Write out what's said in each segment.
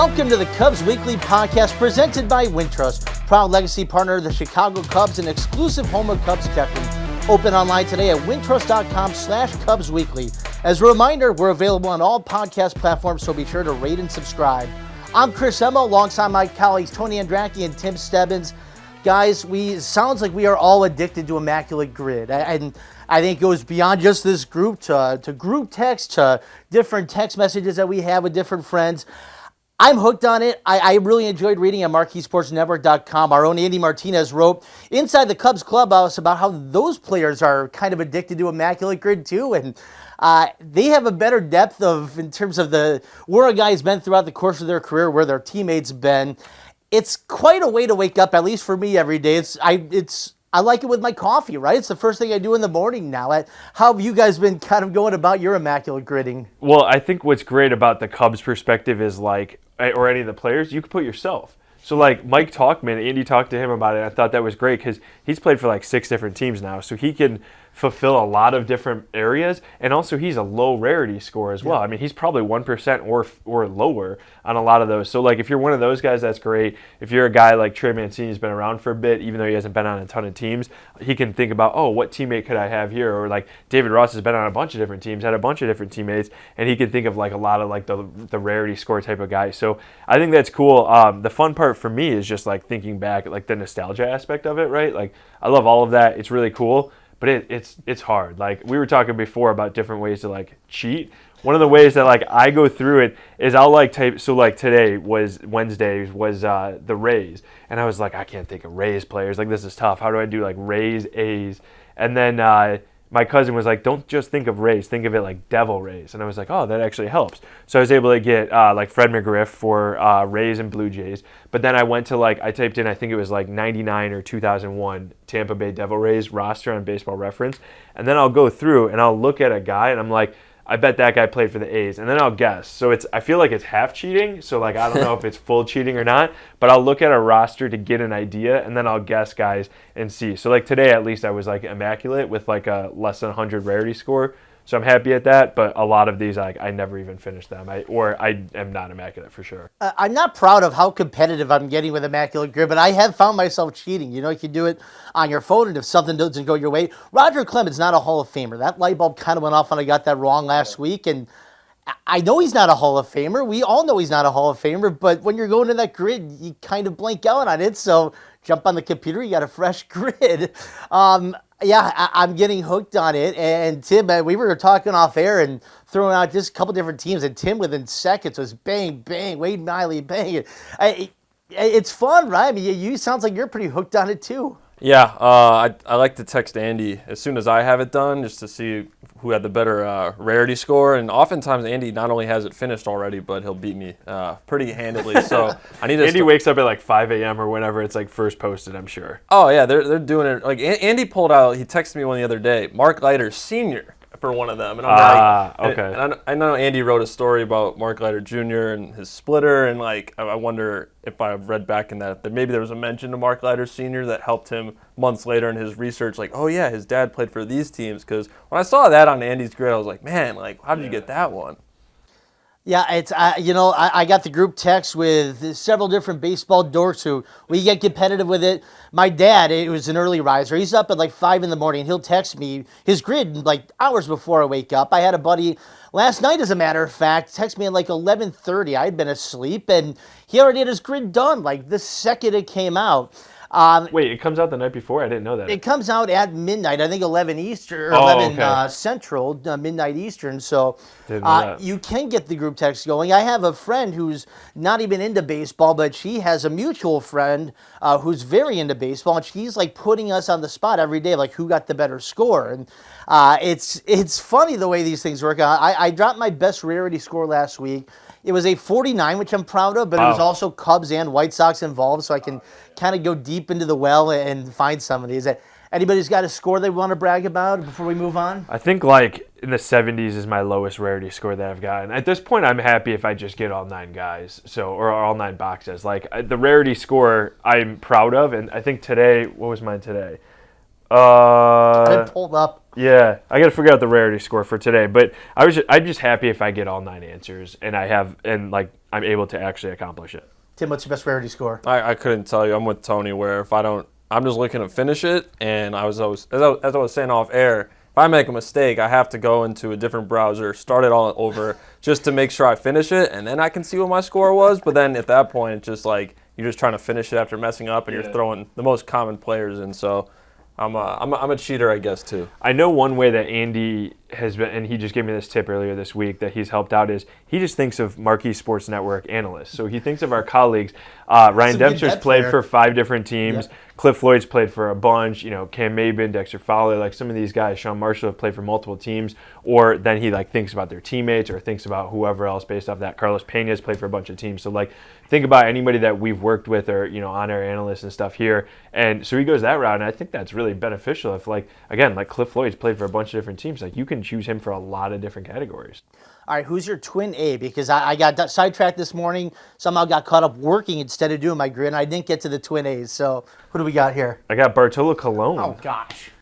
Welcome to the Cubs Weekly Podcast presented by Wintrust, proud legacy partner of the Chicago Cubs and exclusive home of Cubs Tech. Open online today at wintrust.com/CubsWeekly. As a reminder, we're available on all podcast platforms, so be sure to rate and subscribe. I'm Chris Emma, alongside my colleagues Tony Andracki and Tim Stebbins. Guys, it sounds like we are all addicted to Immaculate Grid. And I think it goes beyond just this group to group text, to different text messages that we have with different friends. I'm hooked on it. I really enjoyed reading at MarqueeSportsNetwork.com. Our own Andy Martinez wrote Inside the Cubs clubhouse about how those players are kind of addicted to Immaculate Grid too, and they have a better depth in terms of where a guy's been throughout the course of their career, where their teammates been. It's quite a way to wake up, at least for me, every day. I like it with my coffee, right? It's the first thing I do in the morning now. How have you guys been kind of going about your Immaculate Gridding? Well, I think what's great about the Cubs perspective is or any of the players, you can put yourself. So Mike Talkman, Andy talked to him about it. I thought that was great because he's played for 6 different teams now. So he can fulfill a lot of different areas. And also he's a low rarity score as well. Yeah. I mean, he's probably 1% or lower on a lot of those. So if you're one of those guys, that's great. If you're a guy like Trey Mancini's been around for a bit, even though he hasn't been on a ton of teams, he can think about, what teammate could I have here? Or David Ross has been on a bunch of different teams, had a bunch of different teammates, and he can think of a lot of the rarity score type of guy. So I think that's cool. The fun part for me is just thinking back, the nostalgia aspect of it, right? I love all of that. It's really cool. But it's hard. We were talking before about different ways to cheat. One of the ways that I go through it is I'll type. So today was Wednesday was the Rays, and I was I can't think of Rays players. This is tough. How do I do Rays, A's? And then my cousin was don't just think of Rays, think of it like Devil Rays. And I was oh, that actually helps. So I was able to get Fred McGriff for Rays and Blue Jays. But then I went to I typed in, I think it was 99 or 2001 Tampa Bay Devil Rays roster on Baseball Reference. And then I'll go through and I'll look at a guy and I'm I bet that guy played for the A's, and then I'll guess. So I feel like it's half cheating, so I don't know if it's full cheating or not, but I'll look at a roster to get an idea, and then I'll guess guys and see. So today at least I was immaculate with a less than 100 rarity score, so I'm happy at that, but a lot of these I never even finished them, I am not immaculate for sure. I'm not proud of how competitive I'm getting with Immaculate Grid, but I have found myself cheating. You can do it on your phone, and if something doesn't go your way, Roger Clemens not a Hall of Famer. That light bulb kind of went off when I got that wrong last week, and I know he's not a Hall of Famer. We all know he's not a Hall of Famer, but when you're going to that grid, you kind of blank out on it, so jump on the computer, you got a fresh grid. I'm getting hooked on it, and Tim, we were talking off air and throwing out just a couple different teams, and Tim within seconds was bang, bang, Wade Miley, bang. It's fun, right? I mean, you sounds like you're pretty hooked on it too. Yeah, I like to text Andy as soon as I have it done just to see who had the better rarity score. And oftentimes Andy not only has it finished already, but he'll beat me pretty handily. So I need to. Andy wakes up at 5 a.m. or whenever it's first posted, I'm sure. Oh yeah, they're doing it. Andy pulled out. He texted me one the other day. Mark Leiter Sr. for one of them, and I'm okay. And I know Andy wrote a story about Mark Leiter Jr. and his splitter, and I wonder if I've read back in that maybe there was a mention to Mark Leiter Sr. that helped him months later in his research. Oh yeah, his dad played for these teams. Because when I saw that on Andy's grid, I was man, how did you get that one? Yeah, it's I got the group text with several different baseball dorks who we get competitive with it. My dad, it was an early riser. He's up at 5 in the morning. He'll text me his grid hours before I wake up. I had a buddy last night, as a matter of fact, text me at 11:30. I'd been asleep, and he already had his grid done the second it came out. Wait, it comes out the night before? I didn't know that. It comes out at midnight. I think 11 Eastern, or 11 Central, midnight Eastern. So you can get the group text going. I have a friend who's not even into baseball, but she has a mutual friend who's very into baseball, and she's putting us on the spot every day, who got the better score. And it's funny the way these things work out. I dropped my best rarity score last week. It was a 49, which I'm proud of, but It was also Cubs and White Sox involved, so I can kind of go deep into the well and find some of these. Anybody's got a score they want to brag about before we move on? I think in the 70s is my lowest rarity score that I've gotten. At this point, I'm happy if I just get all 9 guys, or all 9 boxes. The rarity score I'm proud of, and I think today, what was mine today? I had it pulled up. Yeah, I got to figure out the rarity score for today. But I'm just happy if I get all 9 answers and I'm able to actually accomplish it. Tim, what's your best rarity score? I couldn't tell you. I'm with Tony where if I don't, I'm just looking to finish it. And as I was saying off air, if I make a mistake, I have to go into a different browser, start it all over just to make sure I finish it. And then I can see what my score was. But then at that point, it's just like you're just trying to finish it after messing up and you're throwing the most common players in. So I'm a cheater, I guess, too. I know one way that Andy has been, and he just gave me this tip earlier this week that he's helped out, is he just thinks of Marquee Sports Network analysts. So he thinks of our colleagues. Ryan Dempster's played for 5 different teams. Yep. Cliff Floyd's played for a bunch. Cam Mabin, Dexter Fowler, like some of these guys, Sean Marshall have played for multiple teams. Or then he thinks about their teammates or thinks about whoever else based off that. Carlos Pena's played for a bunch of teams. So think about anybody that we've worked with or on our analysts and stuff here. And so he goes that route, and I think that's really beneficial. If again, Cliff Floyd's played for a bunch of different teams, you can choose him for a lot of different categories. All right, who's your twin A? Because I got sidetracked this morning, somehow got caught up working instead of doing my grid, and I didn't get to the twin A's. So who do we got here? I got Bartolo Colon. Oh, gosh.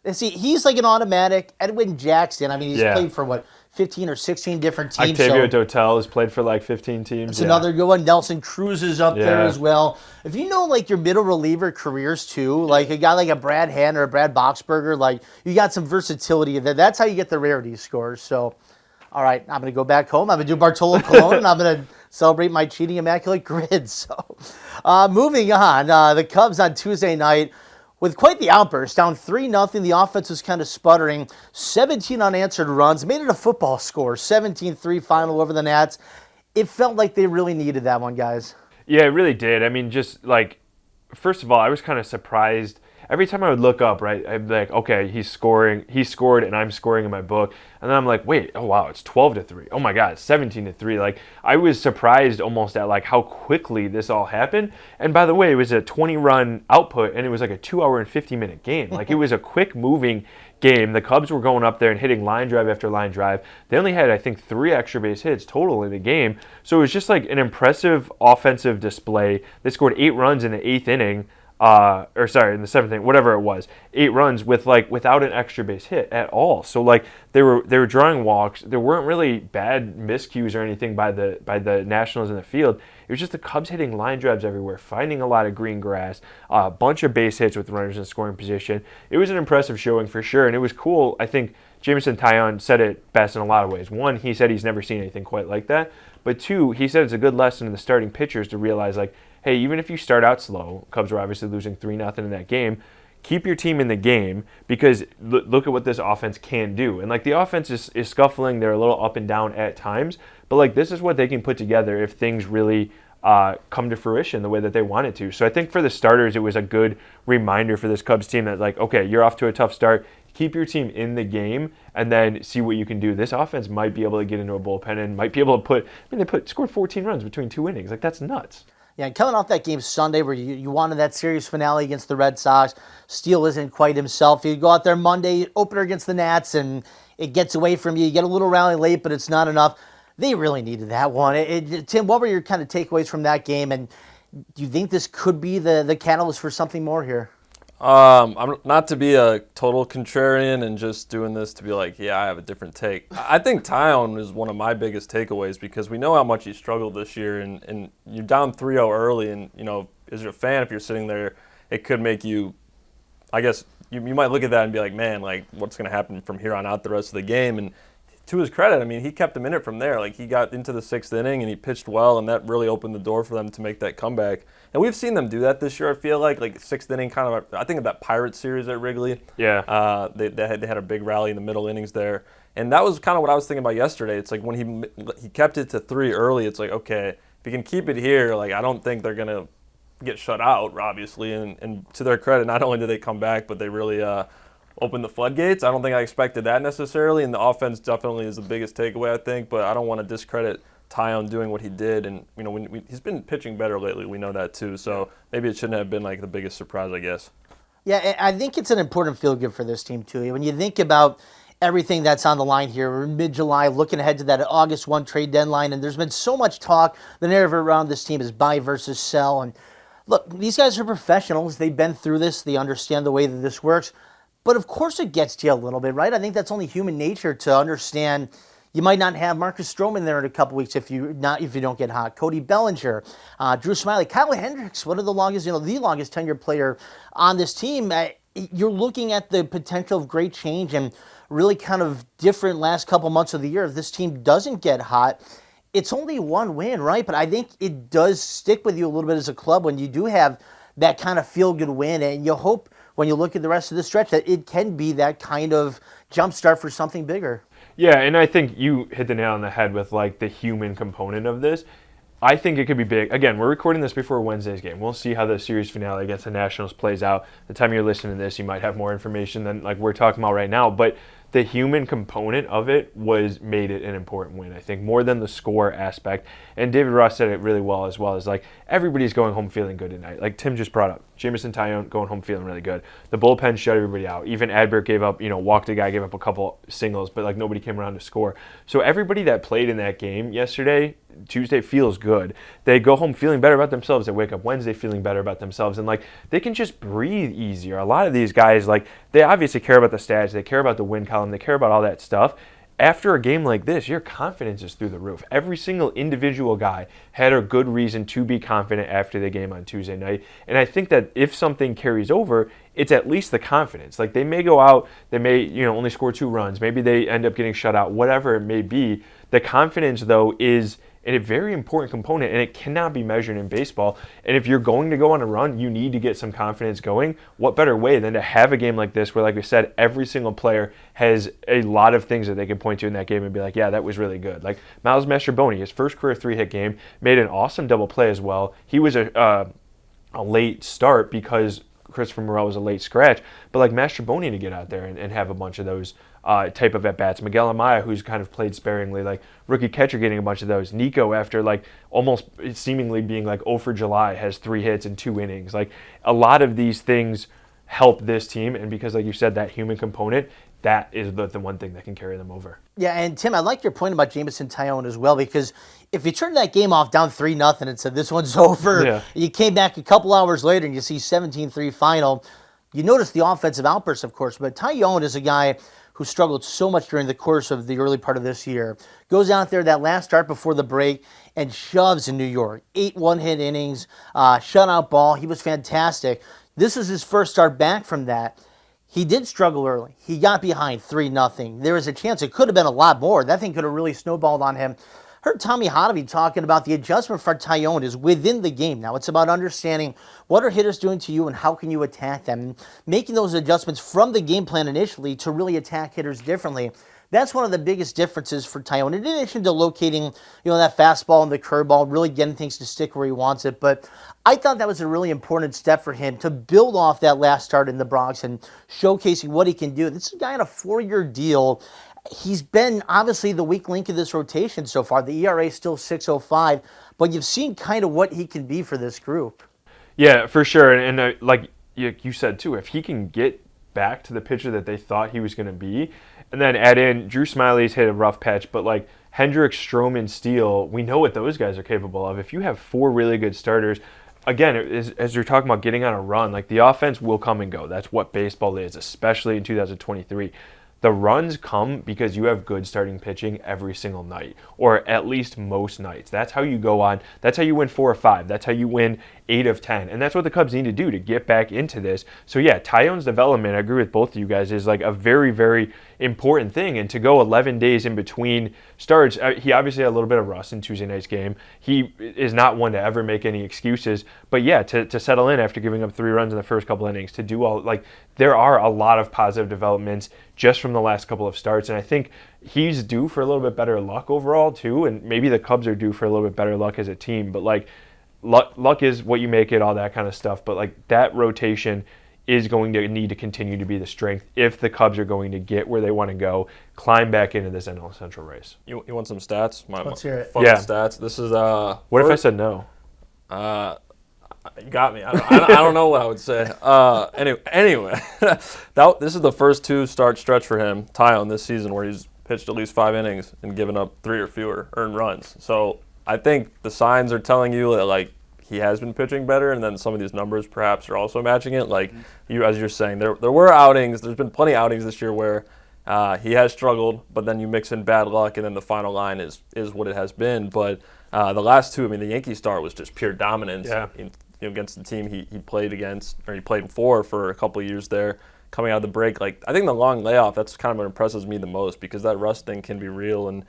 And see, he's like an automatic. Edwin Jackson, he's played for, 15 or 16 different teams. Octavio Dotel has played for 15 teams. It's another good one. Nelson Cruz is up there as well. If you know your middle reliever careers too, a guy like a Brad Hand or a Brad Boxberger, you got some versatility. That's how you get the rarity scores. So, all right, I'm going to go back home. I'm going to do Bartolo Colon, and I'm going to celebrate my cheating Immaculate Grid. So, moving on, the Cubs on Tuesday night with quite the outburst, down 3-0. The offense was kind of sputtering. 17 unanswered runs, made it a football score. 17-3 final over the Nats. It felt like they really needed that one, guys. Yeah, it really did. First of all, I was kind of surprised. Every time I would look up, right, I'd be like, okay, he scored, and I'm scoring in my book. And then I'm like, wait, oh, wow, it's 12-3. Oh, my God, 17-3. I was surprised almost at, how quickly this all happened. And by the way, it was a 20-run output, and it was a 2-hour and 50-minute game. It was a quick-moving game. The Cubs were going up there and hitting line drive after line drive. They only had, I think, 3 extra base hits total in the game. So it was just, an impressive offensive display. They scored 8 runs in the 8th inning. In the 7th inning, whatever it was, 8 runs with without an extra base hit at all. So they were drawing walks. There weren't really bad miscues or anything by the Nationals in the field. It was just the Cubs hitting line drives everywhere, finding a lot of green grass, a bunch of base hits with runners in scoring position. It was an impressive showing for sure, and it was cool. I think Jameson Taillon said it best in a lot of ways. One, he said he's never seen anything quite like that. But 2, he said it's a good lesson in the starting pitchers to realize hey, even if you start out slow, Cubs were obviously losing 3-0 in that game, keep your team in the game because look at what this offense can do. And the offense is scuffling, they're a little up and down at times, but this is what they can put together if things really come to fruition the way that they want it to. So I think for the starters, it was a good reminder for this Cubs team that okay, you're off to a tough start. Keep your team in the game and then see what you can do. This offense might be able to get into a bullpen and might be able to scored 14 runs between 2 innings. That's nuts. Yeah, coming off that game Sunday where you wanted that series finale against the Red Sox, Steele isn't quite himself. You go out there Monday, opener against the Nats, and it gets away from you. You get a little rally late, but it's not enough. They really needed that one. Tim, what were your kind of takeaways from that game, and do you think this could be the catalyst for something more here? I'm not to be a total contrarian and just doing this to be I have a different take. I think Taillon is one of my biggest takeaways because we know how much he struggled this year, and you're down 3-0 early, and as a fan, if you're sitting there, it could make you, I guess, you might look at that and be man, what's going to happen from here on out the rest of the game? And to his credit, he kept them in it from there. He got into the 6th inning and he pitched well, and that really opened the door for them to make that comeback. And we've seen them do that this year, I feel like 6th inning kind of, I think of that Pirates series at Wrigley. Yeah. They had a big rally in the middle innings there. And that was kind of what I was thinking about yesterday. It's when he kept it to 3 early, it's okay, if he can keep it here, I don't think they're going to get shut out, obviously. And to their credit, not only did they come back, but they really opened the floodgates. I don't think I expected that necessarily, and the offense definitely is the biggest takeaway, I think, but I don't want to discredit Taillon doing what he did, and he's been pitching better lately. We know that too, so maybe it shouldn't have been the biggest surprise, I guess. Yeah, I think it's an important feel-good for this team too. When you think about everything that's on the line here, we're in mid-July, looking ahead to that August 1 trade deadline, and there's been so much talk. The narrative around this team is buy versus sell, and Look, these guys are professionals. They've been through this. They understand the way that this works. But of course it gets to you a little bit, right? I think that's only human nature to understand. You might not have Marcus Stroman there in a couple weeks if you don't get hot. Cody Bellinger, Drew Smyly, Kyle Hendricks, one of the longest tenured player on this team. You're looking at the potential of great change and really kind of different last couple months of the year. If this team doesn't get hot, it's only one win, right? But I think it does stick with you a little bit as a club when you do have that kind of feel-good win, and you hope when you look at the rest of the stretch that it can be that kind of jump start for something bigger. Yeah, and I think you hit the nail on the head with like the human component of this. I think it could be big. Again, we're recording this before Wednesday's game. We'll see how the series finale against the Nationals plays out. The time you're listening to this, you might have more information than like we're talking about right now. But the human component of it made it an important win, I think, more than the score aspect. And David Ross said it really well as like everybody's going home feeling good tonight. Like Tim just brought up, Jameson Taillon going home feeling really good. The bullpen shut everybody out. Even Adbert gave up, walked a guy, gave up a couple singles, but like nobody came around to score. So everybody that played in that game yesterday, Tuesday, feels good. They go home feeling better about themselves. They wake up Wednesday feeling better about themselves, and like they can just breathe easier. A lot of these guys, like they obviously care about the stats, they care about the win column, they care about all that stuff. After a game like this, your confidence is through the roof. Every single individual guy had a good reason to be confident after the game on Tuesday night. And I think that if something carries over, it's at least the confidence. Like they may go out, they may only score 2 runs. Maybe they end up getting shut out, whatever it may be. The confidence, though, is a very important component, and it cannot be measured in baseball. And if you're going to go on a run, you need to get some confidence going. What better way than to have a game like this where, like we said, every single player has a lot of things that they can point to in that game and be like, yeah, that was really good. Like Miles Mastrobuoni, his first career 3-hit game, made an awesome double play as well. He was a late start because Christopher Morel was a late scratch, but like Mastrobuoni to get out there and have a bunch of those type of at-bats. Miguel Amaya, who's kind of played sparingly, like rookie catcher getting a bunch of those. Nico, after like almost seemingly being like 0 for July, has 3 hits in 2 innings. Like a lot of these things help this team, and because like you said, that human component, that is the one thing that can carry them over. Yeah, and Tim, I like your point about Jameson Taillon as well, because if you turn that game off down 3-0 and said this one's over, you came back a couple hours later and you see 17-3 final, you notice the offensive outbursts, of course, but Taillon is a guy who struggled so much during the course of the early part of this year. Goes out there that last start before the break and shoves in New York. 8 one-hit innings, shutout ball. He was fantastic. This is his first start back from that. He did struggle early. He got behind 3-0. There was a chance it could have been a lot more. That thing could have really snowballed on him. Heard Tommy Hotovy talking about the adjustment for Taillon is within the game. Now it's about understanding what are hitters doing to you and how can you attack them. Making those adjustments from the game plan initially to really attack hitters differently. That's one of the biggest differences for Taillon. In addition to locating, that fastball and the curveball, really getting things to stick where he wants it. But I thought that was a really important step for him to build off that last start in the Bronx and showcasing what he can do. This is a guy on a 4-year deal. He's been obviously the weak link of this rotation so far. The ERA is still 6.05, but you've seen kind of what he can be for this group. Yeah, for sure. And like you said too, if he can get back to the pitcher that they thought he was going to be, and then add in Drew Smyly's hit a rough patch, but like Hendricks, Stroman, Steele, we know what those guys are capable of. If you have 4 really good starters, again, as you're talking about getting on a run, like the offense will come and go. That's what baseball is, especially in 2023. The runs come because you have good starting pitching every single night, or at least most nights. That's how you go on. That's how you win 4 or 5. That's how you win 8 of 10. And that's what the Cubs need to do to get back into this. So yeah, Taillon's development, I agree with both of you guys, is like a very, very important thing. And to go 11 days in between starts, he obviously had a little bit of rust in Tuesday night's game. He is not one to ever make any excuses. But yeah, to settle in after giving up 3 runs in the first couple innings, to do all, like, there are a lot of positive developments just from the last couple of starts. And I think he's due for a little bit better luck overall too. And maybe the Cubs are due for a little bit better luck as a team. But like, luck is what you make it, all that kind of stuff. But like, that rotation is going to need to continue to be the strength if the Cubs are going to get where they want to go, climb back into this NL Central race. You want some stats? Let's hear it. Fun stats. This is what if I said no? You got me. I don't know what I would say. Anyway, this is the first 2-start stretch for him, Taillon, this season, where he's pitched at least 5 innings and given up 3 or fewer earned runs. So I think the signs are telling you that like he has been pitching better, and then some of these numbers perhaps are also matching it. Like as you're saying, there were outings. There's been plenty of outings this year where he has struggled, but then you mix in bad luck, and then the final line is what it has been. But the last two, I mean, the Yankee start was just pure dominance against the team he played against, or he played for a couple of years there. Coming out of the break, like I think the long layoff, that's kind of what impresses me the most, because that rust thing can be real. And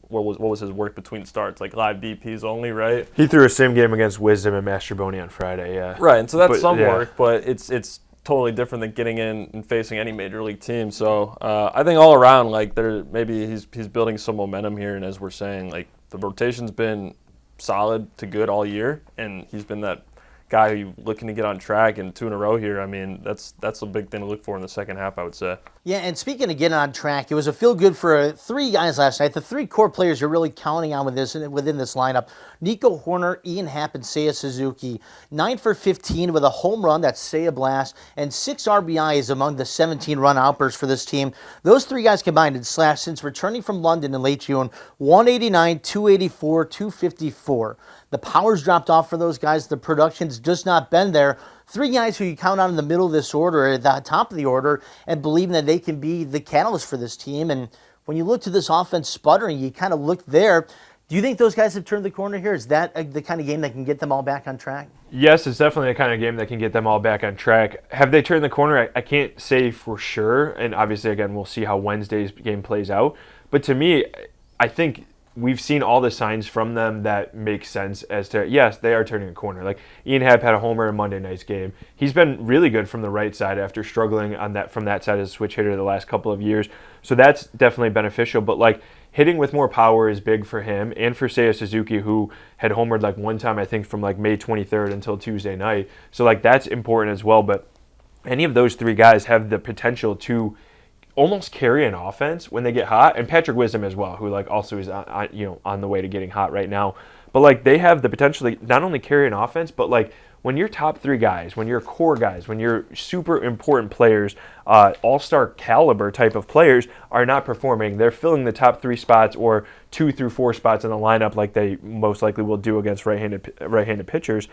what was his work between starts? Like live BPs only, right? He threw a sim game against Wisdom and Mastroboni on Friday, yeah. Right, and so that's work, but it's totally different than getting in and facing any major league team. So I think all around, like maybe he's building some momentum here, and as we're saying, like the rotation's been solid to good all year, and he's been that guy who looking to get on track, and 2 in a row here. I mean, that's a big thing to look for in the second half, I would say. Yeah, and speaking of getting on track, it was a feel-good for 3 guys last night. The 3 core players you're really counting on within this lineup: Nico Hoerner, Ian Happ, and Seiya Suzuki. 9 for 15 with a home run, that's Seiya blast, and 6 RBIs among the 17-run outbursts for this team. Those 3 guys combined had slashed since returning from London in late June: 189, 284, 254. The power's dropped off for those guys. The production's just not been there. 3 guys who you count on in the middle of this order, at the top of the order, and believing that they can be the catalyst for this team. And when you look to this offense sputtering, you kind of look there. Do you think those guys have turned the corner here? Is that the kind of game that can get them all back on track? Yes, it's definitely the kind of game that can get them all back on track. Have they turned the corner? I can't say for sure. And obviously, again, we'll see how Wednesday's game plays out. But to me, I think we've seen all the signs from them that make sense as to, yes, they are turning a corner. Like Ian Happ had a homer in Monday night's game. He's been really good from the right side after struggling from that side as a switch hitter the last couple of years. So that's definitely beneficial. But like hitting with more power is big for him and for Seiya Suzuki, who had homered like one time, I think, from like May 23rd until Tuesday night. So like that's important as well. But any of those 3 guys have the potential to almost carry an offense when they get hot, and Patrick Wisdom as well, who like also is on the way to getting hot right now. But like they have the potential to not only carry an offense, but like when your top 3 guys, when your core guys, when your super important players, all-star caliber type of players are not performing, they're filling the top 3 spots or 2 through 4 spots in the lineup like they most likely will do against right-handed pitchers.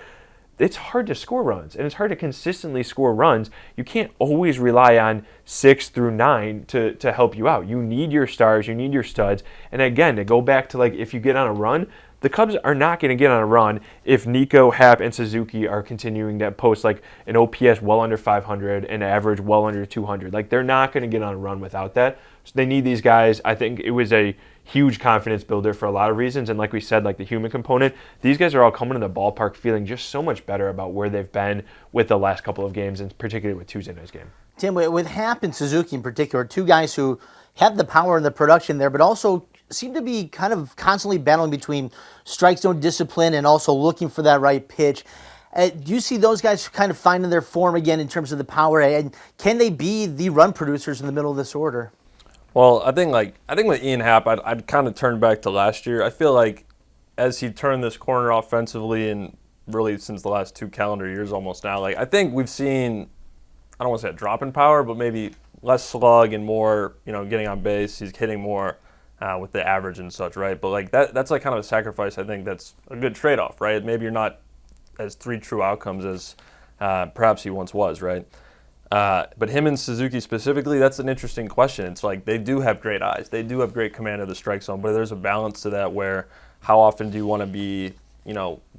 It's hard to score runs, and it's hard to consistently score runs. You can't always rely on 6 through 9 to help you out. You need your stars, you need your studs. And again, to go back to like if you get on a run, the Cubs are not going to get on a run if Nico, Happ, and Suzuki are continuing to post like an OPS well under 500 and average well under 200. Like they're not going to get on a run without that. So they need these guys. I think it was a huge confidence builder for a lot of reasons. And like we said, like the human component, these guys are all coming to the ballpark feeling just so much better about where they've been with the last couple of games, and particularly with Tuesday night's game. Tim, with Happ and Suzuki in particular, 2 guys who have the power and the production there, but also seem to be kind of constantly battling between strike zone discipline and also looking for that right pitch. Do you see those guys kind of finding their form again in terms of the power? And can they be the run producers in the middle of this order? Well, I think with Ian Happ, I'd kind of turn back to last year. I feel like as he turned this corner offensively, and really since the last 2 calendar years almost now, like I think we've seen, I don't want to say a drop in power, but maybe less slug and more, getting on base. He's hitting more with the average and such, right? But like that's like kind of a sacrifice. I think that's a good trade-off, right? Maybe you're not as 3 true outcomes as perhaps he once was, right? But him and Suzuki specifically, that's an interesting question. It's like they do have great eyes. They do have great command of the strike zone, but there's a balance to that where how often do you want to be,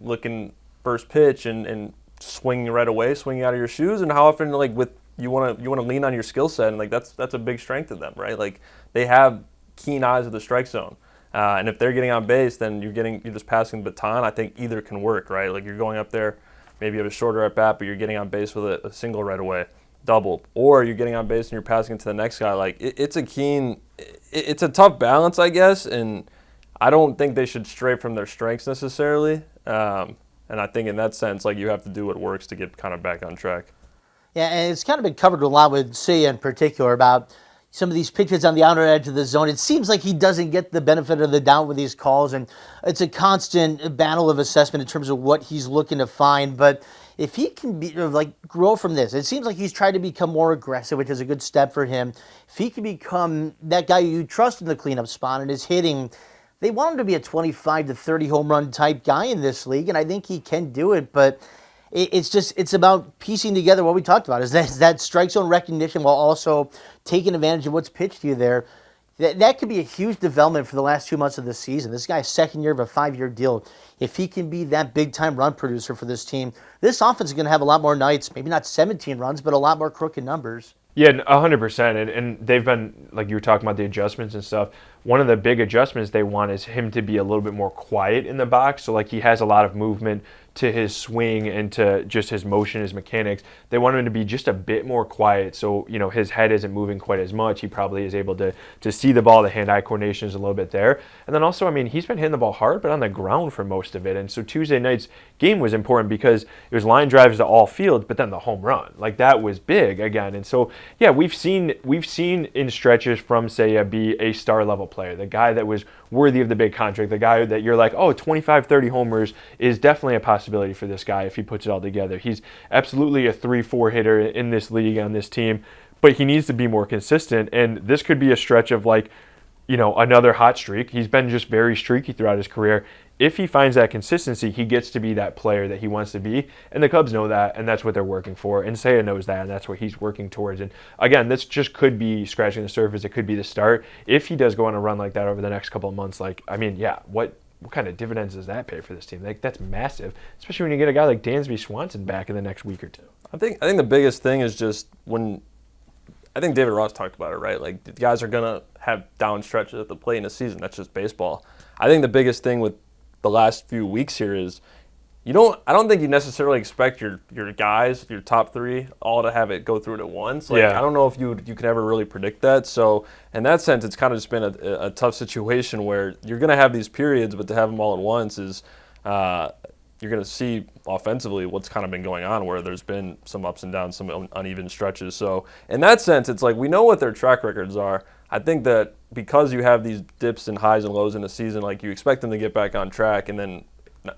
looking first pitch and swinging right away, swinging out of your shoes, and how often like you want to lean on your skill set, and like that's a big strength of them, right? Like they have keen eyes of the strike zone. And if they're getting on base, then you're just passing the baton. I think either can work, right? Like you're going up there, maybe you have a shorter at bat, but you're getting on base with a single right away, double, or you're getting on base and you're passing it to the next guy. Like it's a tough balance, I guess, and I don't think they should stray from their strengths necessarily. And I think in that sense, like you have to do what works to get kind of back on track. Yeah, and it's kind of been covered a lot with Seiya in particular about some of these pitches on the outer edge of the zone. It seems like he doesn't get the benefit of the doubt with these calls, and it's a constant battle of assessment in terms of what he's looking to find. But if he can grow from this, it seems like he's tried to become more aggressive, which is a good step for him. If he can become that guy you trust in the cleanup spot and is hitting they want him to be a 25 to 30 home run type guy in this league, and I think he can do it, but it's about piecing together what we talked about, is that strike zone recognition while also taking advantage of what's pitched to you there. That could be a huge development for the last 2 months of the season. This guy's second year of a 5-year deal. If he can be that big-time run producer for this team, this offense is going to have a lot more nights, maybe not 17 runs, but a lot more crooked numbers. Yeah, 100%. And they've been, like you were talking about the adjustments and stuff, one of the big adjustments they want is him to be a little bit more quiet in the box. So, like, he has a lot of movement to his swing and to just his motion, his mechanics. They want him to be just a bit more quiet so, his head isn't moving quite as much. He probably is able to see the ball. The hand-eye coordination is a little bit there. And then also, he's been hitting the ball hard, but on the ground for most of it. And so Tuesday night's game was important because it was line drives to all field, but then the home run. Like, that was big again. And so, yeah, we've seen in stretches from Seiya be a star-level player, the guy that was worthy of the big contract, the guy that you're like, 25, 30 homers is definitely a possibility for this guy if he puts it all together. He's absolutely a 3-4 hitter in this league on this team, but he needs to be more consistent, and this could be a stretch of another hot streak. He's been just very streaky throughout his career. If he finds that consistency, he gets to be that player that he wants to be, and the Cubs know that, and that's what they're working for, and Seiya knows that, and that's what he's working towards. And again, this just could be scratching the surface. It could be the start. If he does go on a run like that over the next couple of months, what kind of dividends does that pay for this team? Like, that's massive, especially when you get a guy like Dansby Swanson back in the next week or two. I think the biggest thing is just I think David Ross talked about it, right? Like, the guys are going to have down stretches at the plate in a season. That's just baseball. I think the biggest thing with the last few weeks here is I don't think you necessarily expect your guys, your top three, all to have it go through it at once. I don't know if you can ever really predict that. So in that sense, it's kind of just been a tough situation where you're going to have these periods, but to have them all at once is you're going to see offensively what's kind of been going on, where there's been some ups and downs, some uneven stretches. So in that sense, it's like we know what their track records are. I think that because you have these dips and highs and lows in a season, like, you expect them to get back on track, and then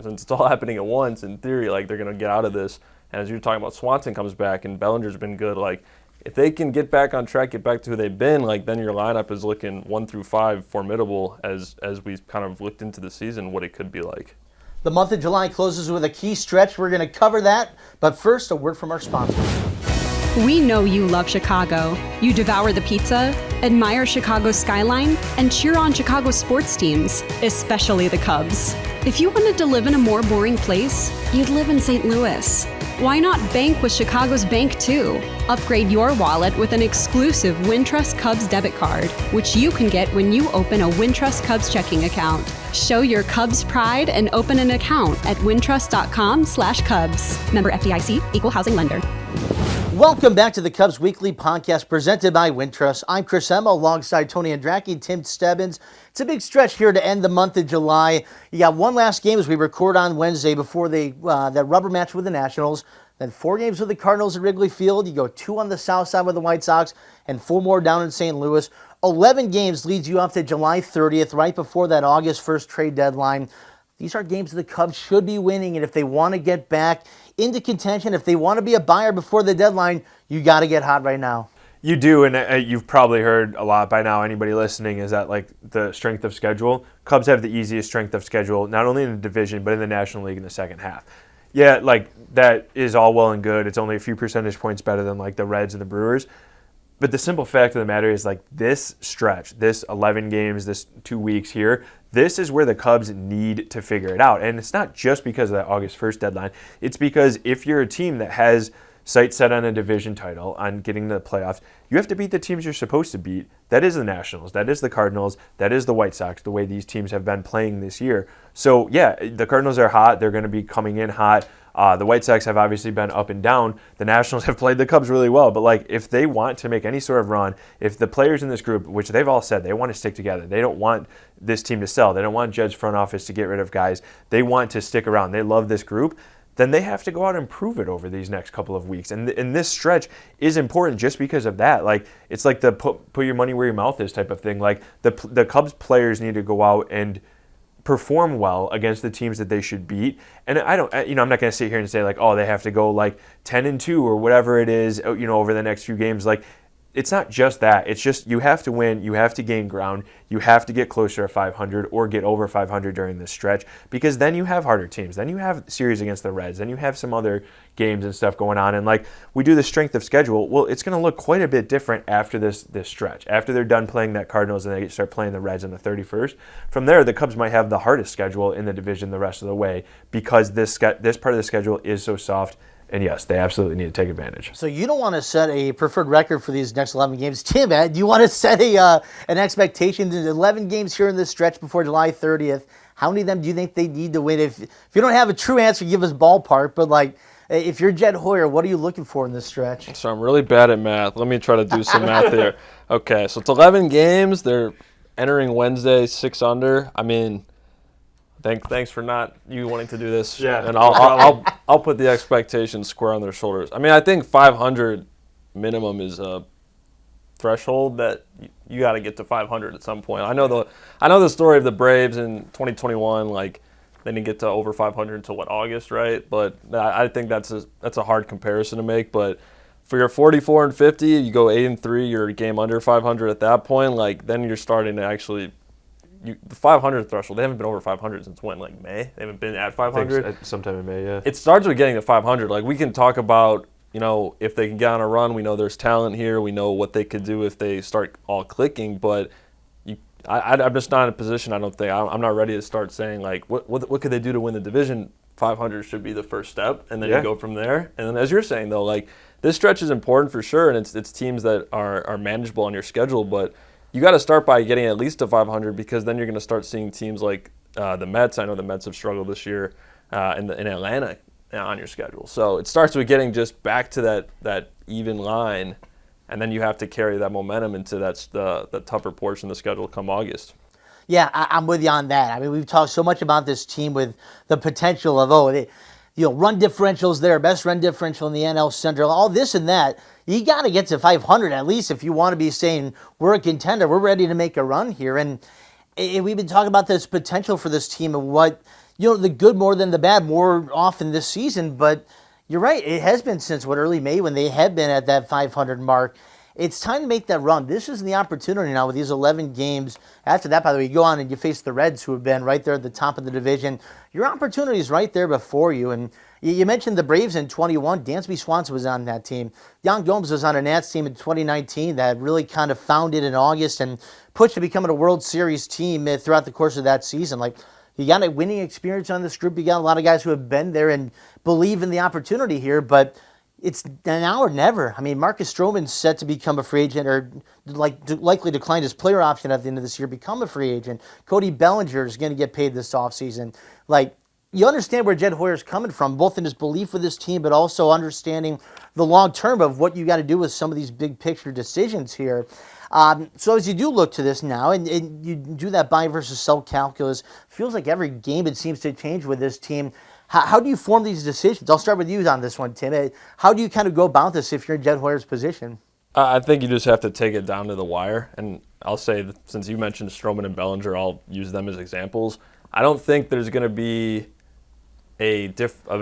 since it's all happening at once, in theory, like, they're going to get out of this. And as you're talking about, Swanson comes back and Bellinger's been good. Like, if they can get back on track, get back to who they've been, like, then your lineup is looking 1 through 5 formidable as we've kind of looked into the season, what it could be like. The month of July closes with a key stretch. We're going to cover that, but first, a word from our sponsors. We know you love Chicago. You devour the pizza, admire Chicago's skyline, and cheer on Chicago sports teams, especially the Cubs. If you wanted to live in a more boring place, you'd live in St. Louis. Why not bank with Chicago's Bank too? Upgrade your wallet with an exclusive Wintrust Cubs debit card, which you can get when you open a Wintrust Cubs checking account. Show your Cubs pride and open an account at wintrust.com/Cubs. Member FDIC, equal housing lender. Welcome back to the Cubs Weekly Podcast presented by Wintrust. I'm Chris Emma alongside Tony Andracki and Tim Stebbins. It's a big stretch here to end the month of July. You got one last game as we record on Wednesday before that rubber match with the Nationals. Then 4 games with the Cardinals at Wrigley Field. You go 2 on the south side with the White Sox and 4 more down in St. Louis. 11 games leads you up to July 30th, right before that August 1st trade deadline. These are games that the Cubs should be winning, and if they want to get back into contention, if they want to be a buyer before the deadline, you got to get hot right now. You do, and you've probably heard a lot by now, anybody listening, is that, like, the strength of schedule. Cubs have the easiest strength of schedule, not only in the division, but in the National League in the second half. Yeah, like, that is all well and good. It's only a few percentage points better than, like, the Reds and the Brewers. But the simple fact of the matter is, like, this stretch, this 11 games, this 2 weeks here, this is where the Cubs need to figure it out. And it's not just because of that August 1st deadline. It's because if you're a team that has sights set on a division title, on getting to the playoffs, you have to beat the teams you're supposed to beat. That is the Nationals. That is the Cardinals. That is the White Sox, the way these teams have been playing this year. So, yeah, the Cardinals are hot. They're going to be coming in hot. The White Sox have obviously been up and down. The Nationals have played the Cubs really well. But, like, if they want to make any sort of run, if the players in this group, which they've all said they want to stick together, they don't want this team to sell. They don't want Judge's front office to get rid of guys. They want to stick around. They love this group. Then they have to go out and prove it over these next couple of weeks. And this stretch is important just because of that. Like, it's like the put your money where your mouth is type of thing. Like, the Cubs players need to go out and perform well against the teams that they should beat. And I'm not going to sit here and say, like, oh, they have to go like 10-2 or whatever it is, over the next few games. Like, it's not just that. It's just you have to win, you have to gain ground, you have to get closer to 500 or get over 500 during this stretch, because then you have harder teams. Then you have series against the Reds. Then you have some other games and stuff going on. And like we do the strength of schedule, well, it's going to look quite a bit different after this stretch. After they're done playing that Cardinals and they start playing the Reds on the 31st. From there, the Cubs might have the hardest schedule in the division the rest of the way because this part of the schedule is so soft. And yes, they absolutely need to take advantage. So you don't want to set a preferred record for these next 11 games. Tim, do you want to set an expectation? There's 11 games here in this stretch before July 30th. How many of them do you think they need to win? If you don't have a true answer, give us ballpark. But like, if you're Jed Hoyer, what are you looking for in this stretch? So I'm really bad at math. Let me try to do some math here. Okay, so it's 11 games. They're entering Wednesday 6 under. I mean, thanks for not you wanting to do this. Yeah. And I'll put the expectations square on their shoulders. I mean, I think 500 minimum is a threshold that you got to get to 500 at some point. I know the story of the Braves in 2021. Like they didn't get to over 500 until August, right? But I think that's a hard comparison to make. But for your 44 and 50, you go 8-3, you're a game under 500 at that point. Like then you're starting to actually. The 500 threshold, they haven't been over 500 since when? Like May? They haven't been at 500? Sometime in May, yeah. It starts with getting to 500. Like we can talk about, if they can get on a run, we know there's talent here. We know what they could do if they start all clicking. But I'm just not in a position, I don't think. I'm not ready to start saying, like, what could they do to win the division? 500 should be the first step, and then you go from there. And then as you're saying, though, like this stretch is important for sure, and it's teams that are manageable on your schedule, but you got to start by getting at least to 500 because then you're going to start seeing teams like the Mets. I know the Mets have struggled this year in Atlanta on your schedule. So it starts with getting just back to that even line, and then you have to carry that momentum into the tougher portion of the schedule come August. Yeah, I'm with you on that. I mean, we've talked so much about this team with the potential of, run differentials there, best run differential in the NL Central, all this and that. You got to get to 500 at least if you want to be saying we're a contender, we're ready to make a run here. And we've been talking about this potential for this team and what, the good more than the bad more often this season. But you're right, it has been since early May when they have been at that 500 mark. It's time to make that run. This is the opportunity now with these 11 games. After that, by the way, you go on and you face the Reds, who have been right there at the top of the division. Your opportunity is right there before you. And you mentioned the Braves in 21. Dansby Swanson was on that team. Yan Gomes was on a Nats team in 2019 that really kind of founded in August and pushed to becoming a World Series team throughout the course of that season. Like, you got a winning experience on this group. You got a lot of guys who have been there and believe in the opportunity here, but it's now or never. I mean, Marcus Stroman's set to become a free agent or likely decline his player option at the end of this year, become a free agent. Cody Bellinger is going to get paid this offseason. Like, you understand where Jed Hoyer's coming from, both in his belief with this team, but also understanding the long term of what you got to do with some of these big picture decisions here. So as you do look to this now, and you do that buy versus sell calculus, feels like every game it seems to change with this team. How do you form these decisions? I'll start with you on this one, Tim. How do you kind of go about this if you're in Jed Hoyer's position? I think you just have to take it down to the wire. And I'll say, that since you mentioned Stroman and Bellinger, I'll use them as examples. I don't think there's going to be a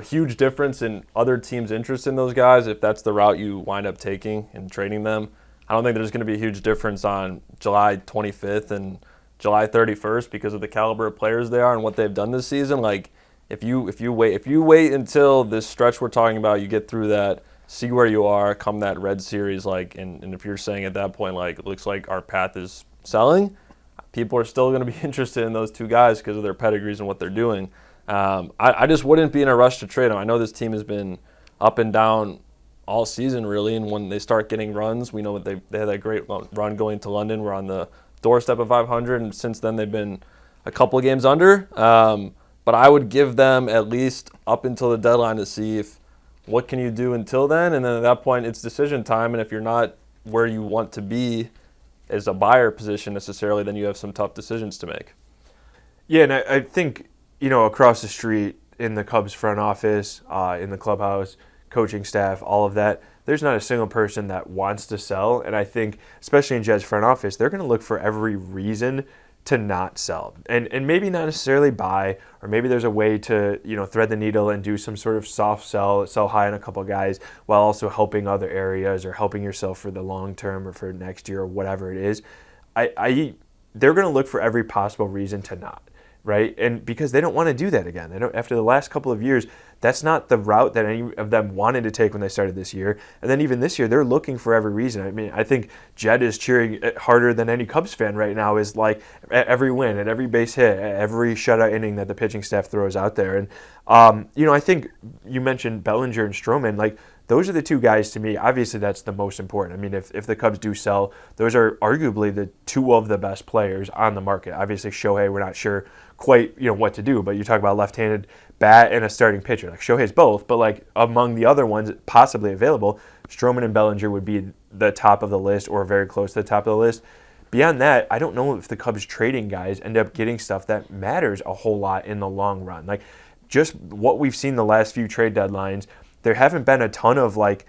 huge difference in other teams' interest in those guys if that's the route you wind up taking and trading them. I don't think there's going to be a huge difference on July 25th and July 31st because of the caliber of players they are and what they've done this season. Like, if you wait until this stretch we're talking about, you get through that, see where you are, come that Red Series, like, and if you're saying at that point, like, it looks like our path is selling, people are still going to be interested in those two guys because of their pedigrees and what they're doing. I just wouldn't be in a rush to trade them. I know this team has been up and down all season, really, and when they start getting runs, we know that they had that great run going to London. We're on the doorstep of 500, and since then they've been a couple of games under. But I would give them at least up until the deadline to see what can you do until then, and then at that point it's decision time. And if you're not where you want to be as a buyer position necessarily, then you have some tough decisions to make. Yeah, and I think across the street in the Cubs front office, in the clubhouse, coaching staff, all of that, there's not a single person that wants to sell. And I think, especially in Jed's front office, they're going to look for every reason to not sell, and maybe not necessarily buy, or maybe there's a way to thread the needle and do some sort of soft sell high on a couple guys while also helping other areas or helping yourself for the long term or for next year or whatever it is. They're going to look for every possible reason to not. Right, and because they don't want to do that again. They don't. After the last couple of years, that's not the route that any of them wanted to take when they started this year. And then even this year, they're looking for every reason. I mean, I think Jed is cheering harder than any Cubs fan right now. Is like every win, at every base hit, every shutout inning that the pitching staff throws out there. And I think you mentioned Bellinger and Stroman. Like, those are the two guys to me. Obviously, that's the most important. I mean, if the Cubs do sell, those are arguably the two of the best players on the market. Obviously, Shohei, we're not sure quite what to do, but you talk about left-handed bat and a starting pitcher. Like, Shohei's both, but like among the other ones possibly available, Stroman and Bellinger would be the top of the list or very close to the top of the list. Beyond that, I don't know if the Cubs trading guys end up getting stuff that matters a whole lot in the long run. Like, just what we've seen the last few trade deadlines, there haven't been a ton of like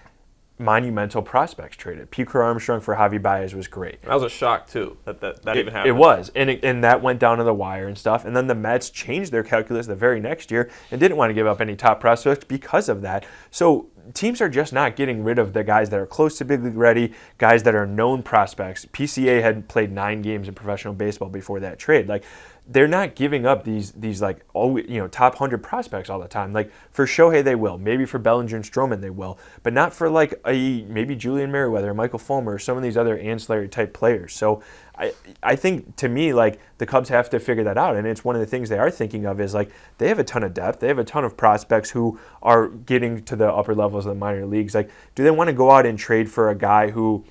monumental prospects traded. Piquet Armstrong for Javi Baez was great. That was a shock too that even happened. It was, and that went down to the wire and stuff. And then the Mets changed their calculus the very next year and didn't want to give up any top prospects because of that. So teams are just not getting rid of the guys that are close to big league ready, guys that are known prospects. PCA had played 9 games in professional baseball before that trade. Like, they're not giving up these like top 100 prospects all the time. Like, for Shohei they will, maybe for Bellinger and Stroman they will, but not for like maybe Julian Merriweather, Michael Fulmer, or some of these other ancillary type players. So I think, to me, like, the Cubs have to figure that out, and it's one of the things they are thinking of is like they have a ton of depth, they have a ton of prospects who are getting to the upper levels of the minor leagues. Like, do they want to go out and trade for a guy who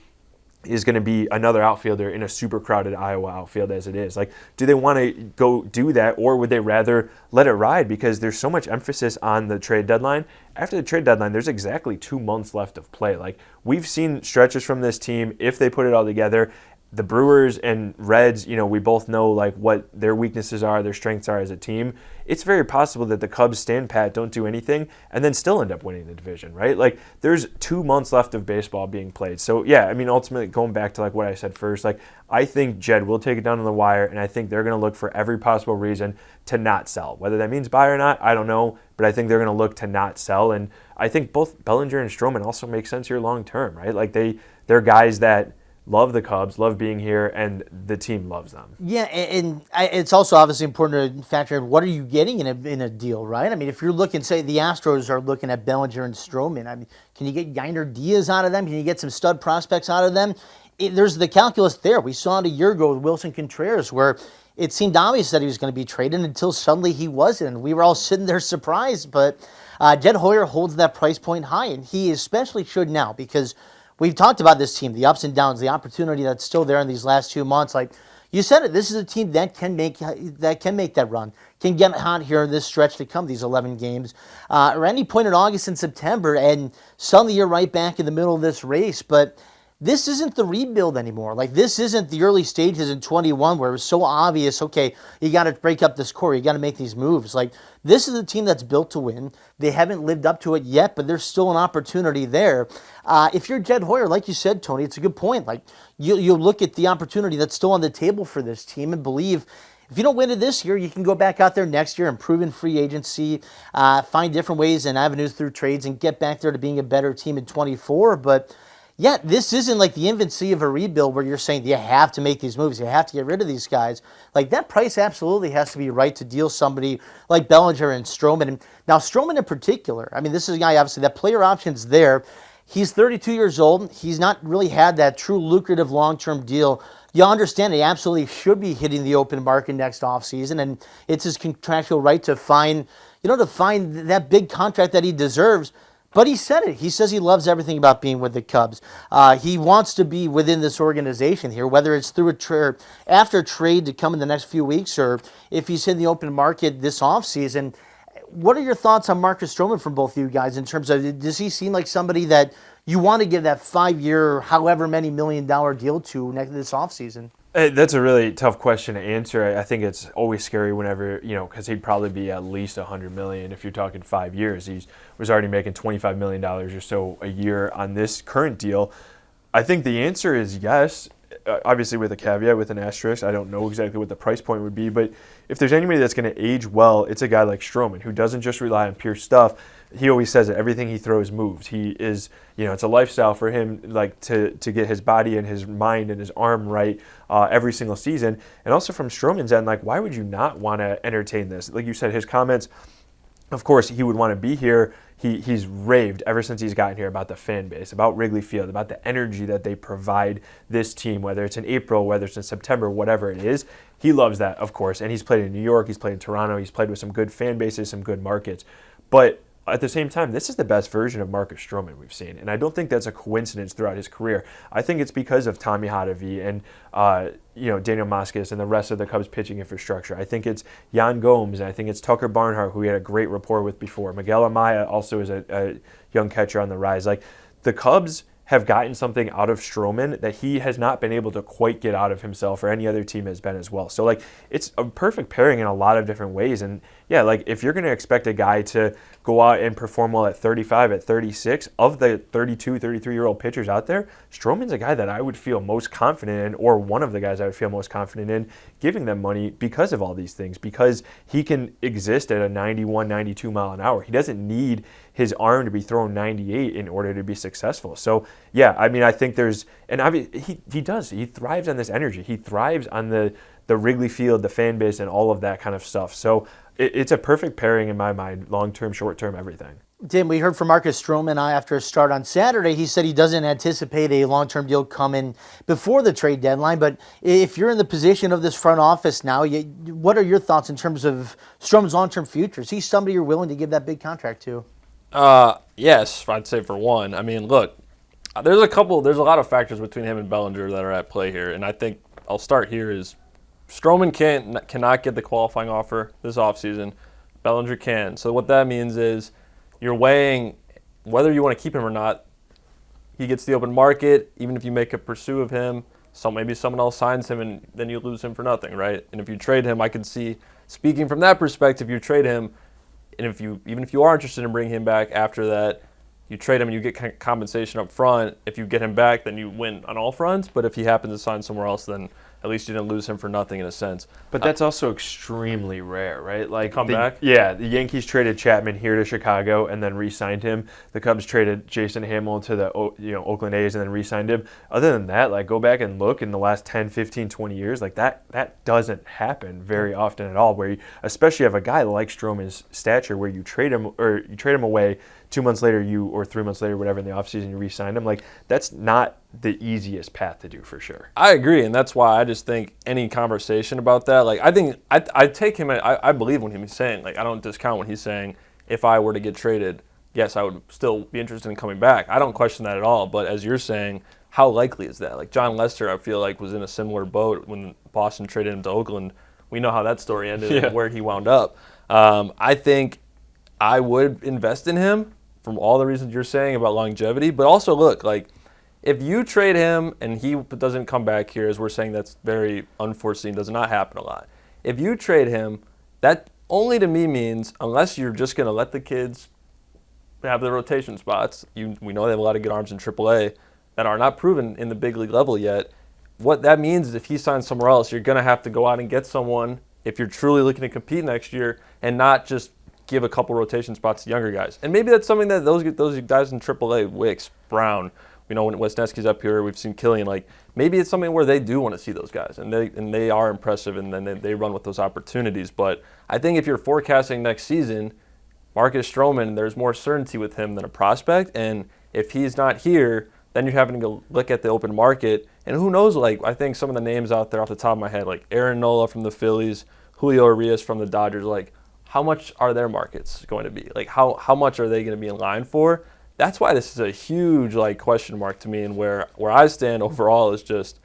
is going to be another outfielder in a super crowded Iowa outfield as it is? Like, do they want to go do that, or would they rather let it ride because there's so much emphasis on the trade deadline? After the trade deadline, there's exactly 2 months left of play. Like, we've seen stretches from this team, if they put it all together. The Brewers and Reds, we both know like what their weaknesses are, their strengths are as a team. It's very possible that the Cubs stand pat, don't do anything, and then still end up winning the division, right? Like, there's 2 months left of baseball being played. So yeah, I mean, ultimately, going back to like what I said first, like, I think Jed will take it down to the wire, and I think they're going to look for every possible reason to not sell. Whether that means buy or not, I don't know, but I think they're going to look to not sell. And I think both Bellinger and Stroman also make sense here long term, right? Like, they're guys that love the Cubs, love being here, and the team loves them. Yeah, and it's also obviously important to factor in what are you getting in a deal, right? I mean, if you're looking, say the Astros are looking at Bellinger and Stroman, I mean, can you get Yainer Diaz out of them? Can you get some stud prospects out of them? There's the calculus there. We saw it a year ago with Wilson Contreras, where it seemed obvious that he was going to be traded until suddenly he wasn't. We were all sitting there surprised, but Jed Hoyer holds that price point high, and he especially should now, because we've talked about this team, the ups and downs, the opportunity that's still there in these last 2 months. Like you said, this is a team that can make that run, can get hot here in this stretch to come, these 11 games, or any point in August and September, and suddenly you're right back in the middle of this race. But this isn't the rebuild anymore. Like, this isn't the early stages in 21 where it was so obvious, okay, you got to break up this core, you got to make these moves. Like, this is a team that's built to win. They haven't lived up to it yet, but there's still an opportunity there. If you're Jed Hoyer, like you said, Tony, it's a good point. Like, you look at the opportunity that's still on the table for this team and believe, if you don't win it this year, you can go back out there next year, improve in free agency, find different ways and avenues through trades, and get back there to being a better team in 24. But yeah, this isn't like the infancy of a rebuild where you're saying you have to make these moves, you have to get rid of these guys. Like, that price absolutely has to be right to deal somebody like Bellinger and Stroman. And now, Stroman in particular, I mean, this is a guy, obviously, that player option's there. He's 32 years old. He's not really had that true lucrative long-term deal. You understand he absolutely should be hitting the open market next offseason, and it's his contractual right to find that big contract that he deserves. But he said it. He says he loves everything about being with the Cubs. He wants to be within this organization here, whether it's through after a trade to come in the next few weeks, or if he's in the open market this offseason. What are your thoughts on Marcus Stroman from both of you guys in terms of, does he seem like somebody that you want to give that 5-year, however many $1 million deal to this offseason? That's a really tough question to answer. I think it's always scary whenever, because he'd probably be at least $100 million if you're talking 5 years. He was already making $25 million or so a year on this current deal. I think the answer is yes. obviously with a caveat, with an asterisk, I don't know exactly what the price point would be, but if there's anybody that's going to age well, it's a guy like Stroman, who doesn't just rely on pure stuff. He always says that everything he throws moves. He is, it's a lifestyle for him, like to get his body and his mind and his arm right every single season. And also from Stroman's end, like, why would you not want to entertain this? Like you said, his comments, of course, he would want to be here. He's raved ever since he's gotten here about the fan base, about Wrigley Field, about the energy that they provide this team, whether it's in April, whether it's in September, whatever it is. He loves that, of course. And he's played in New York, he's played in Toronto, he's played with some good fan bases, some good markets. But at the same time, this is the best version of Marcus Stroman we've seen. And I don't think that's a coincidence throughout his career. I think it's because of Tommy Hotovy and Daniel Moskos and the rest of the Cubs pitching infrastructure. I think it's Yan Gomes, and I think it's Tucker Barnhart, who we had a great rapport with before. Miguel Amaya also is a young catcher on the rise. Like, the Cubs have gotten something out of Stroman that he has not been able to quite get out of himself, or any other team has been as well. So, like, it's a perfect pairing in a lot of different ways. And yeah, like, if you're going to expect a guy to go out and perform well at 35, at 36, of the 32, 33-year-old pitchers out there, Stroman's a guy that I would feel most confident in, or one of the guys I would feel most confident in giving them money because of all these things, because he can exist at a 91, 92 mile an hour. He doesn't need his arm to be thrown 98 in order to be successful. So, yeah, I mean, I think there's, and he does. He thrives on this energy. He thrives on the Wrigley Field, the fan base, and all of that kind of stuff. So it's a perfect pairing in my mind, long-term, short-term, everything. Tim, we heard from Marcus Stroman after a start on Saturday. He said he doesn't anticipate a long-term deal coming before the trade deadline. But if you're in the position of this front office now, what are your thoughts in terms of Stroman's long-term future? Is he somebody you're willing to give that big contract to? Yes, I'd say for one. I mean, look, there's a lot of factors between him and Bellinger that are at play here. And I think I'll start here is Stroman cannot get the qualifying offer this offseason. Bellinger can. So what that means is you're weighing whether you want to keep him or not. He gets the open market, even if you make a pursuit of him. So maybe someone else signs him, and then you lose him for nothing, right? And if you trade him, I could see, speaking from that perspective, you trade him, and even if you are interested in bringing him back after that, you trade him and you get compensation up front. If you get him back, then you win on all fronts. But if he happens to sign somewhere else, then at least you didn't lose him for nothing in a sense. But that's also extremely rare, right? Like, come back? Yeah, the Yankees traded Chapman here to Chicago and then re-signed him. The Cubs traded Jason Hamill to the Oakland A's and then re-signed him. Other than that, like, go back and look in the last 10, 15, 20 years, like that doesn't happen very often at all, where you especially have a guy like Stroman's stature where you trade him away, 2 months later or 3 months later, whatever, in the offseason you re-sign him. Like, that's not the easiest path to do, for sure. I agree, and that's why I just think any conversation about that, like, I think I take him, I believe when he's saying, like, I don't discount when he's saying, if I were to get traded, yes, I would still be interested in coming back. I don't question that at all, but as you're saying, how likely is that? Like, John Lester, I feel like, was in a similar boat when Boston traded him to Oakland. We know how that story ended and where he wound up. I think I would invest in him from all the reasons you're saying about longevity, but also, look, like, if you trade him and he doesn't come back here, as we're saying, that's very unforeseen, does not happen a lot. If you trade him, that only to me means, unless you're just going to let the kids have the rotation spots, we know they have a lot of good arms in AAA that are not proven in the big league level yet. What that means is if he signs somewhere else, you're going to have to go out and get someone if you're truly looking to compete next year, and not just give a couple rotation spots to younger guys. And maybe that's something that those guys in AAA, Wicks, Brown, we know when Wesneski's up here, we've seen Killian. Like, maybe it's something where they do want to see those guys, and they are impressive, and then they run with those opportunities. But I think if you're forecasting next season, Marcus Stroman, there's more certainty with him than a prospect. And if he's not here, then you're having to go look at the open market. And who knows, like, I think some of the names out there off the top of my head, like Aaron Nola from the Phillies, Julio Urias from the Dodgers, like, how much are their markets going to be? Like, how much are they going to be in line for? That's why this is a huge, like, question mark to me. And where I stand overall is just,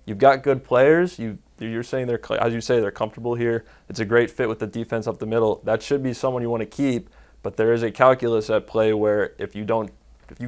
you've got good players. You're saying as you say, they're comfortable here. It's a great fit with the defense up the middle. That should be someone you want to keep. But there is a calculus at play where if you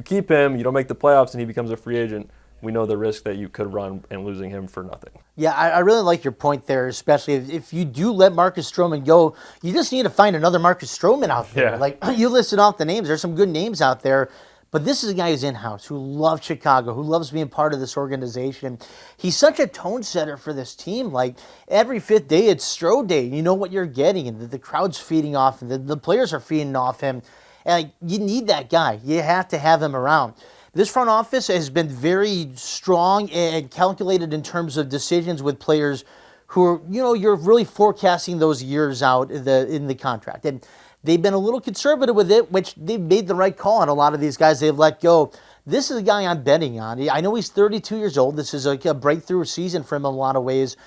keep him, you don't make the playoffs, and he becomes a free agent, we know the risk that you could run in losing him for nothing. Yeah, I really like your point there, especially if you do let Marcus Stroman go, you just need to find another Marcus Stroman out there. Yeah. Like, you listed off the names. There's some good names out there. But this is a guy who's in-house, who loves Chicago, who loves being part of this organization. He's such a tone setter for this team. Like, every fifth day, it's Stro Day. You know what you're getting, and the crowd's feeding off, and the players are feeding off him. And like, you need that guy. You have to have him around. This front office has been very strong and calculated in terms of decisions with players who are, you're really forecasting those years out in the contract. And they've been a little conservative with it, which they've made the right call on a lot of these guys they've let go. This is a guy I'm betting on. I know he's 32 years old. This is a breakthrough season for him in a lot of ways.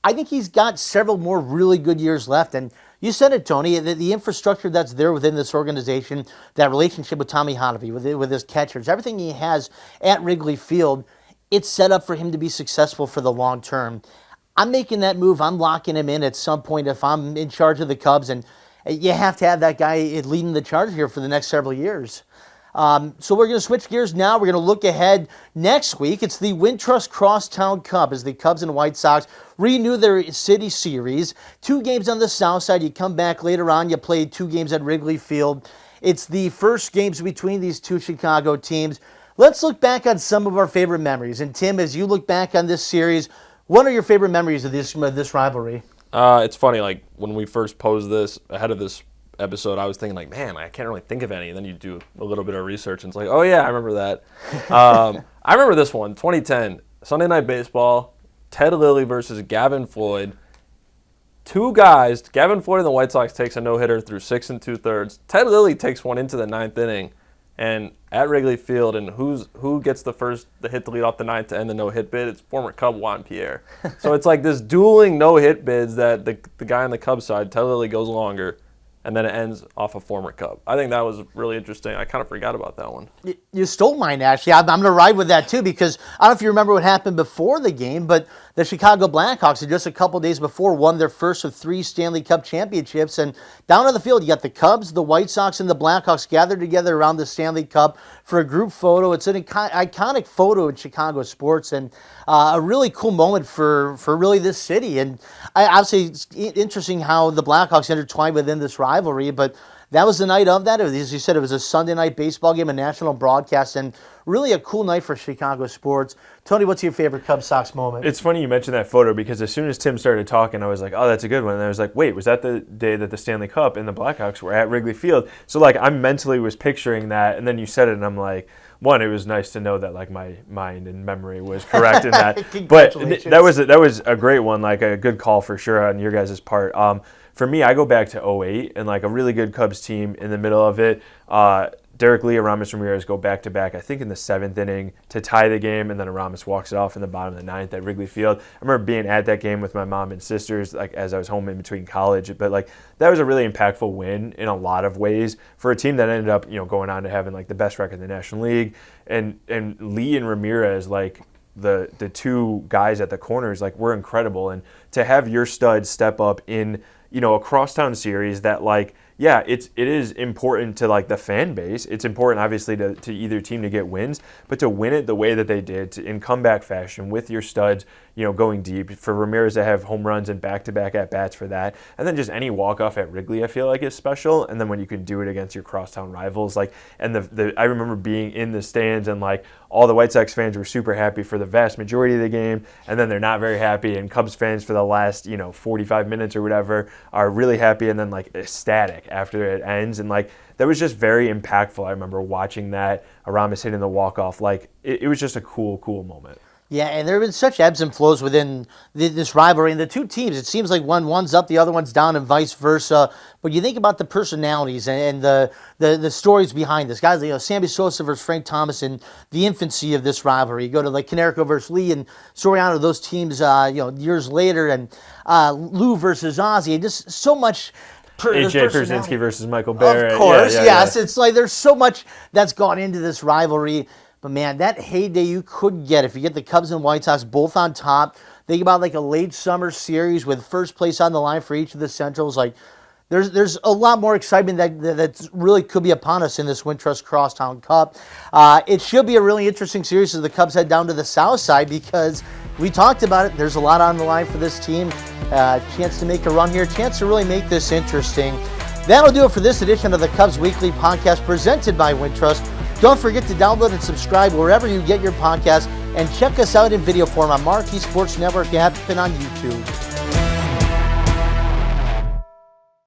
I think he's got several more really good years left. And you said it, Tony, the infrastructure that's there within this organization, that relationship with Tommy Hotovy, with his catchers, everything he has at Wrigley Field, it's set up for him to be successful for the long term. I'm making that move. I'm locking him in at some point if I'm in charge of the Cubs, and you have to have that guy leading the charge here for the next several years. So we're going to switch gears now. We're going to look ahead next week. It's the Wintrust Crosstown Cup as the Cubs and White Sox renew their city series. 2 games on the south side. You come back later on. You play 2 games at Wrigley Field. It's the first games between these 2 Chicago teams. Let's look back on some of our favorite memories. And Tim, as you look back on this series, what are your favorite memories of this rivalry? It's funny, like when we first posed this ahead of this episode, I was thinking like, man, I can't really think of any. And then you do a little bit of research and it's like, oh yeah, I remember that. I remember this one, 2010, Sunday Night Baseball, Ted Lilly versus Gavin Floyd. 2 guys, Gavin Floyd and the White Sox takes a no-hitter through 6 2/3. Ted Lilly takes one into the 9th inning. And at Wrigley Field, and who gets the hit to lead off the 9th to end the no-hit bid? It's former Cub Juan Pierre. So it's like this dueling no-hit bids that the guy on the Cubs side, Ted Lilly, goes longer, and then it ends off a former Cub. I think that was really interesting. I kind of forgot about that one. You stole mine, actually. I'm going to ride with that, too, because I don't know if you remember what happened before the game, but the Chicago Blackhawks had just a couple days before won their first of 3 Stanley Cup championships. And down on the field, you got the Cubs, the White Sox, and the Blackhawks gathered together around the Stanley Cup for a group photo. It's an iconic photo in Chicago sports and a really cool moment for really this city. And obviously, it's interesting how the Blackhawks intertwined within this rivalry, but that was the night of that. As you said, it was a Sunday night baseball game, a national broadcast, and really a cool night for Chicago sports. Tony, what's your favorite Cubs Sox moment? It's funny you mentioned that photo because as soon as Tim started talking, I was like, oh, that's a good one. And I was like, wait, was that the day that the Stanley Cup and the Blackhawks were at Wrigley Field? So, like, I mentally was picturing that, and then you said it, and I'm like, one, it was nice to know that, like, my mind and memory was correct in that. But that was a great one, like a good call for sure on your guys' part. For me, I go back to 2008 and like a really good Cubs team in the middle of it. Derek Lee and Aramis Ramirez go back-to-back, I think in the 7th inning to tie the game, and then Aramis walks it off in the bottom of the 9th at Wrigley Field. I remember being at that game with my mom and sisters like as I was home in between college. But like that was a really impactful win in a lot of ways for a team that ended up going on to having like the best record in the National League. And Lee and Ramirez, like the 2 guys at the corners, like were incredible. And to have your studs step up in a crosstown series that like, yeah, it is important to like the fan base. It's important obviously to either team to get wins, but to win it the way that they did in comeback fashion with your studs, going deep, for Ramirez to have home runs and back-to-back at-bats for that. And then just any walk-off at Wrigley I feel like is special. And then when you can do it against your crosstown rivals, like, and I remember being in the stands and like all the White Sox fans were super happy for the vast majority of the game, and then they're not very happy, and Cubs fans for the last 45 minutes or whatever are really happy and then like ecstatic after it ends. And like that was just very impactful. I remember watching that, Aramis hitting the walk-off. Like it was just a cool moment. Yeah, and there have been such ebbs and flows within this rivalry. And the 2 teams, it seems like one's up, the other one's down, and vice versa. But you think about the personalities and the stories behind this. Guys, Sammy Sosa versus Frank Thomas in the infancy of this rivalry. You go to like Canerico versus Lee and Soriano, those teams, years later, and Lou versus Ozzie. And just so much. A.J. Pierzynski versus Michael Barrett. Of course, yes. Yeah. It's like there's so much that's gone into this rivalry. But, man, that heyday you could get if you get the Cubs and White Sox both on top. Think about like a late summer series with first place on the line for each of the Centrals. Like, there's a lot more excitement that really could be upon us in this Wintrust Crosstown Cup. It should be a really interesting series as the Cubs head down to the south side because we talked about it. There's a lot on the line for this team. Chance to make a run here, chance to really make this interesting. That'll do it for this edition of the Cubs Weekly Podcast presented by Wintrust. Don't forget to download and subscribe wherever you get your podcasts, and check us out in video form on Marquee Sports Network app and on YouTube.